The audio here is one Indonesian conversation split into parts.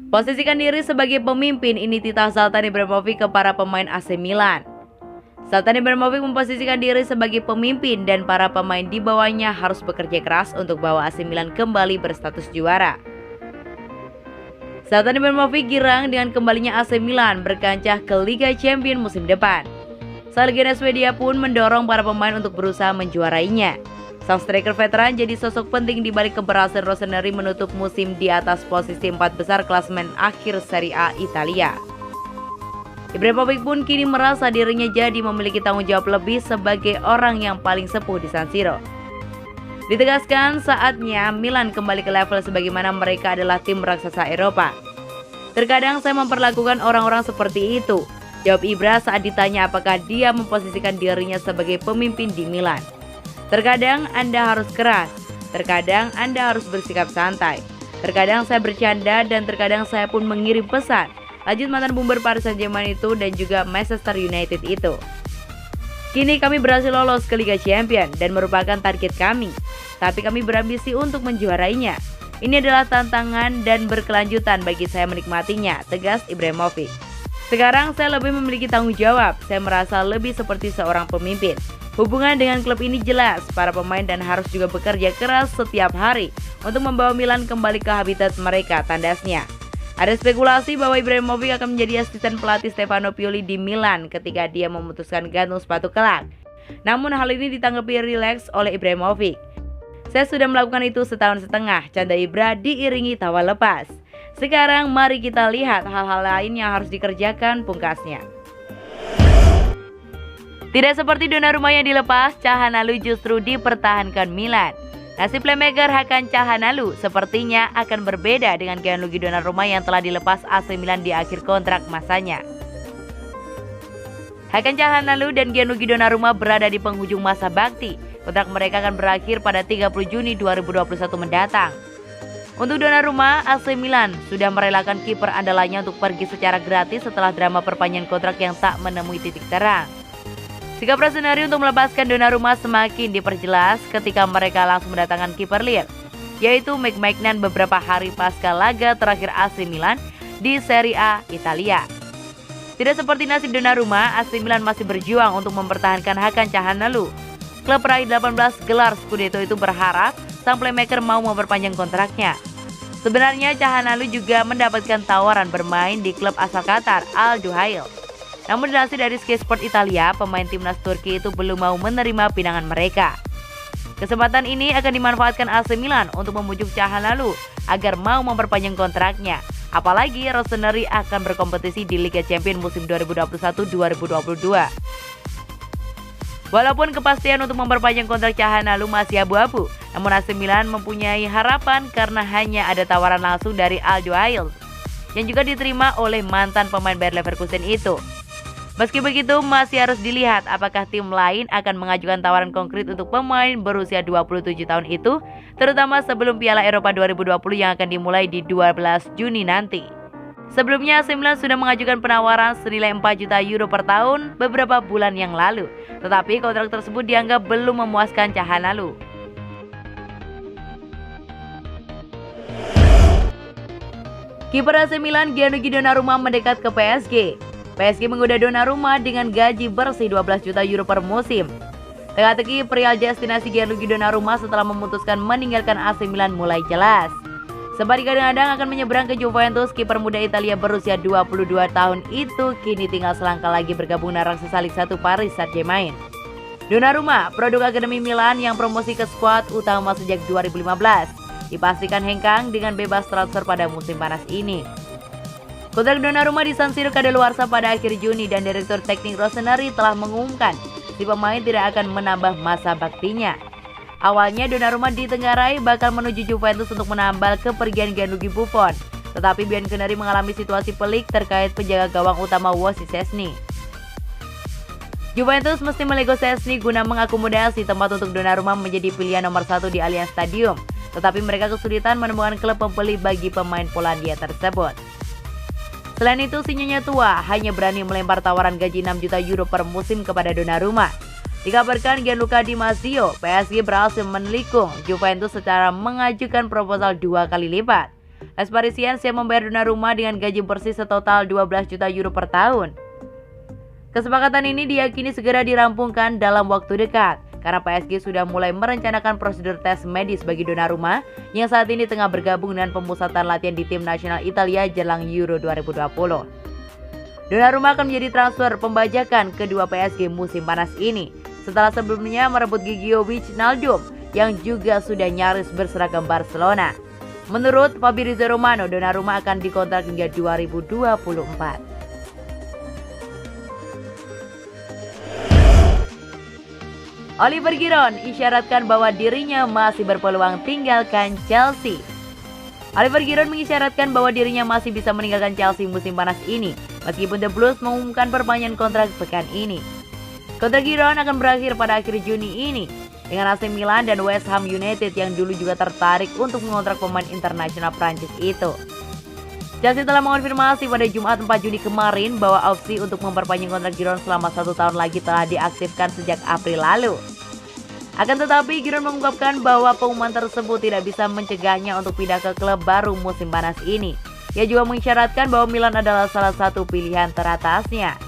Posisikan diri sebagai pemimpin, ini titah Zlatan Ibrahimovic ke para pemain AC Milan. Zlatan Ibrahimovic memposisikan diri sebagai pemimpin dan para pemain di bawahnya harus bekerja keras untuk bawa AC Milan kembali berstatus juara. Zlatan Ibrahimovic girang dengan kembalinya AC Milan berkancah ke Liga Champions musim depan. Sang legenda Swedia pun mendorong para pemain untuk berusaha menjuarainya. Sang striker veteran jadi sosok penting di balik keberhasilan Rossoneri menutup musim di atas posisi 4 besar klasemen akhir Serie A Italia. Ibrahimovic pun kini merasa dirinya jadi memiliki tanggung jawab lebih sebagai orang yang paling sepuh di San Siro. Ditegaskan saatnya Milan kembali ke level sebagaimana mereka adalah tim raksasa Eropa. Terkadang saya memperlakukan orang-orang seperti itu, jawab Ibra saat ditanya apakah dia memposisikan dirinya sebagai pemimpin di Milan. Terkadang Anda harus keras, terkadang Anda harus bersikap santai. Terkadang saya bercanda dan terkadang saya pun mengirim pesan. Lanjut mantan bumper Paris Saint-Germain itu dan juga Manchester United itu. Kini kami berhasil lolos ke Liga Champions dan merupakan target kami. Tapi kami berambisi untuk menjuarainya. Ini adalah tantangan dan berkelanjutan bagi saya menikmatinya, tegas Ibrahimovic. Sekarang saya lebih memiliki tanggung jawab, saya merasa lebih seperti seorang pemimpin. Hubungan dengan klub ini jelas, para pemain dan harus juga bekerja keras setiap hari untuk membawa Milan kembali ke habitat mereka, tandasnya. Ada spekulasi bahwa Ibrahimovic akan menjadi asisten pelatih Stefano Pioli di Milan ketika dia memutuskan gantung sepatu kelak. Namun hal ini ditanggapi rileks oleh Ibrahimovic. Saya sudah melakukan itu setahun setengah, canda Ibra diiringi tawa lepas. Sekarang mari kita lihat hal-hal lain yang harus dikerjakan, pungkasnya. Tidak seperti Donnarumma yang dilepas, Calhanoglu justru dipertahankan Milan. Nasib playmaker Hakan Calhanoglu sepertinya akan berbeda dengan Gianluigi Donnarumma yang telah dilepas AC Milan di akhir kontrak masanya. Hakan Calhanoglu dan Gianluigi Donnarumma berada di penghujung masa bakti. Kontrak mereka akan berakhir pada 30 Juni 2021 mendatang. Untuk Donnarumma, AC Milan sudah merelakan kiper andalannya untuk pergi secara gratis setelah drama perpanjangan kontrak yang tak menemui titik terang. Sikap Rossoneri untuk melepaskan Donnarumma semakin diperjelas ketika mereka langsung mendatangkan kiper Lille, yaitu Mike Maignan beberapa hari pasca laga terakhir AC Milan di Serie A Italia. Tidak seperti nasib Donnarumma, AC Milan masih berjuang untuk mempertahankan Hakan Calhanoglu. Klub peraih 18 gelar Scudetto itu berharap sang playmaker mau memperpanjang kontraknya. Sebenarnya Calhanoglu juga mendapatkan tawaran bermain di klub asal Qatar, Al Duhail. Namun dilansir dari Sky Sport Italia, pemain timnas Turki itu belum mau menerima pinangan mereka. Kesempatan ini akan dimanfaatkan AC Milan untuk membujuk Calhanoglu agar mau memperpanjang kontraknya. Apalagi Rossoneri akan berkompetisi di Liga Champions musim 2021-2022. Walaupun kepastian untuk memperpanjang kontrak Calhanoglu masih abu-abu, namun AC Milan mempunyai harapan karena hanya ada tawaran langsung dari Al Duhail yang juga diterima oleh mantan pemain Bayer Leverkusen itu. Meski begitu, masih harus dilihat apakah tim lain akan mengajukan tawaran konkret untuk pemain berusia 27 tahun itu, terutama sebelum Piala Eropa 2020 yang akan dimulai di 12 Juni nanti. Sebelumnya, AC Milan sudah mengajukan penawaran senilai 4 juta euro per tahun beberapa bulan yang lalu, tetapi kontrak tersebut dianggap belum memuaskan Calhanoglu. Kiper AC Milan Gianluigi Donnarumma mendekat ke PSG. PSG menggoda Donnarumma dengan gaji bersih 12 juta euro per musim. Teka-teki perihal destinasi Gianluigi Donnarumma setelah memutuskan meninggalkan AC Milan mulai jelas. Sempat digadang-gadang akan menyeberang ke Juventus, kiper muda Italia berusia 22 tahun itu kini tinggal selangkah lagi bergabung dengan raksasa Liga 1 Paris Saint-Germain. Donnarumma, produk Akademi Milan yang promosi ke skuad utama sejak 2015, dipastikan hengkang dengan bebas transfer pada musim panas ini. Kontrak Donnarumma di San Siro kadaluarsa pada akhir Juni dan Direktur Teknik Rossoneri telah mengumumkan si pemain tidak akan menambah masa baktinya. Awalnya Donnarumma ditenggarai bakal menuju Juventus untuk menambal kepergian Gianluigi Buffon, tetapi Bianconeri mengalami situasi pelik terkait penjaga gawang utama Wojciech Szczesny. Juventus mesti melego Szczesny guna mengakomodasi tempat untuk Donnarumma menjadi pilihan nomor 1 di Allianz Stadium, tetapi mereka kesulitan menemukan klub pembeli bagi pemain Polandia tersebut. Selain itu, si nyonya tua hanya berani melempar tawaran gaji 6 juta euro per musim kepada Donnarumma. Dikabarkan Gianluca Di Marzio, PSG berhasil menelikung Juventus secara mengajukan proposal 2 kali lipat. Les Parisiens siap membayar Donnarumma dengan gaji bersih setotal 12 juta euro per tahun. Kesepakatan ini diyakini segera dirampungkan dalam waktu dekat, karena PSG sudah mulai merencanakan prosedur tes medis bagi Donnarumma yang saat ini tengah bergabung dengan pemusatan latihan di tim nasional Italia jelang Euro 2020. Donnarumma akan menjadi transfer pembajakan kedua PSG musim panas ini, setelah sebelumnya merebut Gigio Wijnaldum yang juga sudah nyaris berseragam Barcelona. Menurut Fabrizio Romano, Donnarumma akan dikontrak hingga 2024. Oliver Giroud isyaratkan bahwa dirinya masih berpeluang tinggalkan Chelsea. Oliver Giroud mengisyaratkan bahwa dirinya masih bisa meninggalkan Chelsea musim panas ini, meskipun The Blues mengumumkan perpanjangan kontrak pekan ini. Kontrak Giroud akan berakhir pada akhir Juni ini, dengan AC Milan dan West Ham United yang dulu juga tertarik untuk mengontrak pemain internasional Prancis itu. Chelsea telah mengonfirmasi pada Jumat 4 Juni kemarin bahwa opsi untuk memperpanjang kontrak Giroud selama 1 tahun lagi telah diaktifkan sejak April lalu. Akan tetapi, Giroud mengungkapkan bahwa pengumuman tersebut tidak bisa mencegahnya untuk pindah ke klub baru musim panas ini. Ia juga mengisyaratkan bahwa Milan adalah salah satu pilihan teratasnya.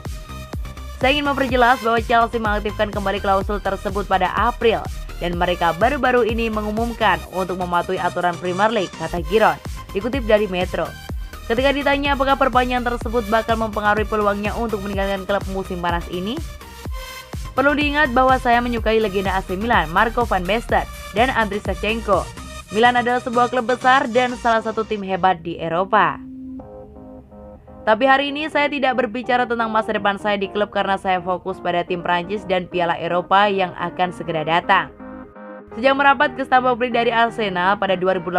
Saya ingin memperjelas bahwa Chelsea mengaktifkan kembali klausul tersebut pada April, dan mereka baru-baru ini mengumumkan untuk mematuhi aturan Premier League, kata Giroud, dikutip dari Metro. Ketika ditanya apakah perpanjangan tersebut bakal mempengaruhi peluangnya untuk meninggalkan klub musim panas ini, perlu diingat bahwa saya menyukai legenda AC Milan, Marco van Basten, dan Andriy Shevchenko. Milan adalah sebuah klub besar dan salah satu tim hebat di Eropa. Tapi hari ini saya tidak berbicara tentang masa depan saya di klub karena saya fokus pada tim Prancis dan Piala Eropa yang akan segera datang. Sejak merapat ke Stamford Bridge dari Arsenal pada 2018,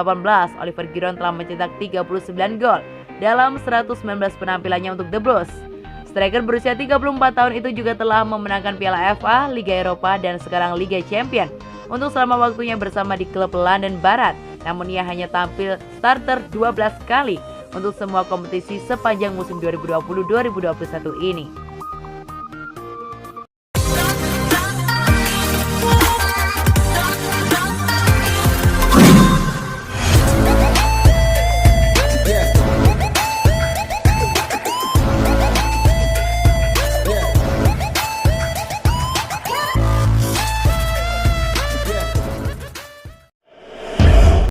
Oliver Giroud telah mencetak 39 gol dalam 119 penampilannya untuk The Blues. Striker berusia 34 tahun itu juga telah memenangkan Piala FA, Liga Eropa, dan sekarang Liga Champions untuk selama waktunya bersama di klub London Barat. Namun ia hanya tampil starter 12 kali untuk semua kompetisi sepanjang musim 2020-2021 ini.